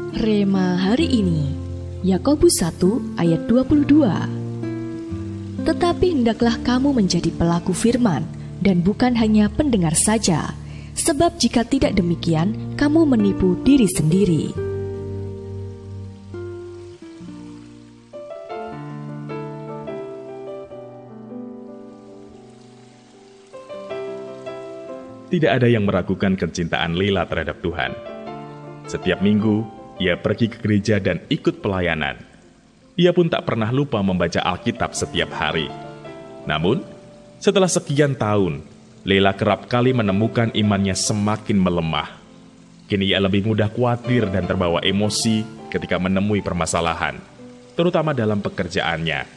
Rema hari ini, Yakobus 1 ayat 22. Tetapi hendaklah kamu menjadi pelaku firman, dan bukan hanya pendengar saja, sebab jika tidak demikian, kamu menipu diri sendiri. Tidak ada yang meragukan kecintaan Leila terhadap Tuhan. Setiap minggu, ia pergi ke gereja dan ikut pelayanan. Ia pun tak pernah lupa membaca Alkitab setiap hari. Namun, setelah sekian tahun, Leila kerap kali menemukan imannya semakin melemah. Kini ia lebih mudah khawatir dan terbawa emosi ketika menemui permasalahan, terutama dalam pekerjaannya.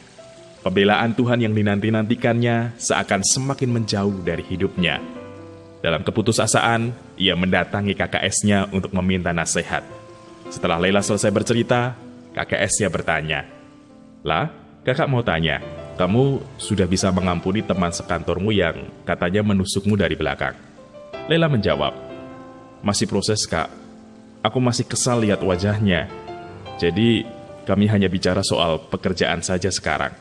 Pembelaan Tuhan yang dinanti-nantikannya seakan semakin menjauh dari hidupnya. Dalam keputusasaan, ia mendatangi KKS-nya untuk meminta nasihat. Setelah Leila selesai bercerita, KKS-nya bertanya, "Lah, kakak mau tanya, kamu sudah bisa mengampuni teman sekantormu yang katanya menusukmu dari belakang?" Leila menjawab, "Masih proses, Kak. Aku masih kesal lihat wajahnya. Jadi, kami hanya bicara soal pekerjaan saja sekarang."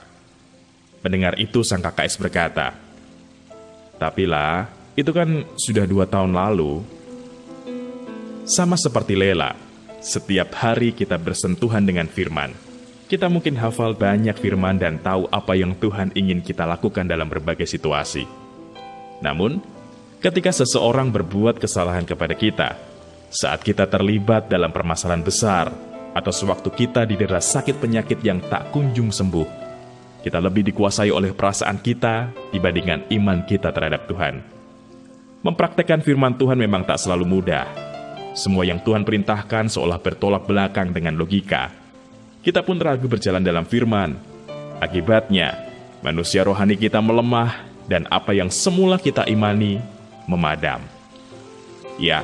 Mendengar itu, sang KKS berkata, "Tapi lah, itu kan sudah 2 tahun lalu." Sama seperti Leila, setiap hari kita bersentuhan dengan firman. Kita mungkin hafal banyak firman dan tahu apa yang Tuhan ingin kita lakukan dalam berbagai situasi. Namun, ketika seseorang berbuat kesalahan kepada kita, saat kita terlibat dalam permasalahan besar, atau sewaktu kita didera sakit penyakit yang tak kunjung sembuh, kita lebih dikuasai oleh perasaan kita dibandingkan iman kita terhadap Tuhan. Mempraktekkan firman Tuhan memang tak selalu mudah. Semua yang Tuhan perintahkan seolah bertolak belakang dengan logika. Kita pun ragu berjalan dalam firman. Akibatnya, manusia rohani kita melemah dan apa yang semula kita imani memadam. Ya,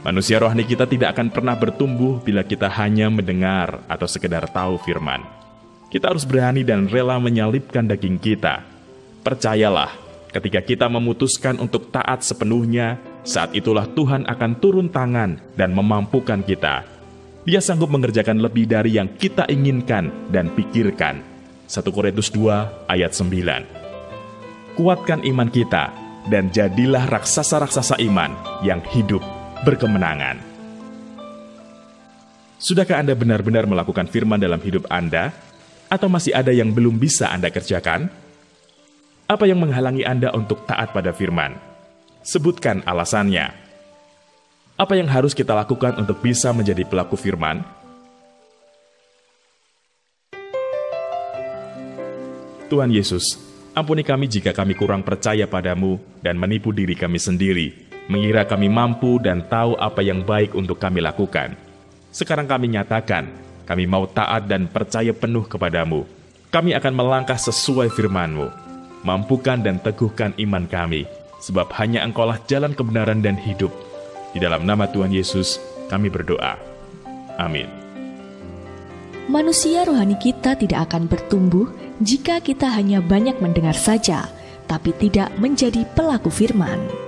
manusia rohani kita tidak akan pernah bertumbuh bila kita hanya mendengar atau sekedar tahu firman. Kita harus berani dan rela menyalipkan daging kita. Percayalah, ketika kita memutuskan untuk taat sepenuhnya, saat itulah Tuhan akan turun tangan dan memampukan kita. Dia sanggup mengerjakan lebih dari yang kita inginkan dan pikirkan. 1 Korintus 2 ayat 9. Kuatkan iman kita dan jadilah raksasa-raksasa iman yang hidup berkemenangan. Sudahkah Anda benar-benar melakukan firman dalam hidup Anda? Atau masih ada yang belum bisa Anda kerjakan? Apa yang menghalangi Anda untuk taat pada firman? Sebutkan alasannya. Apa yang harus kita lakukan untuk bisa menjadi pelaku firman? Tuhan Yesus, ampuni kami jika kami kurang percaya padamu dan menipu diri kami sendiri, mengira kami mampu dan tahu apa yang baik untuk kami lakukan. Sekarang kami nyatakan, kami mau taat dan percaya penuh kepadamu. Kami akan melangkah sesuai firman-Mu. Mampukan dan teguhkan iman kami, sebab hanya Engkaulah jalan kebenaran dan hidup. Di dalam nama Tuhan Yesus, kami berdoa. Amin. Manusia rohani kita tidak akan bertumbuh jika kita hanya banyak mendengar saja, tapi tidak menjadi pelaku firman.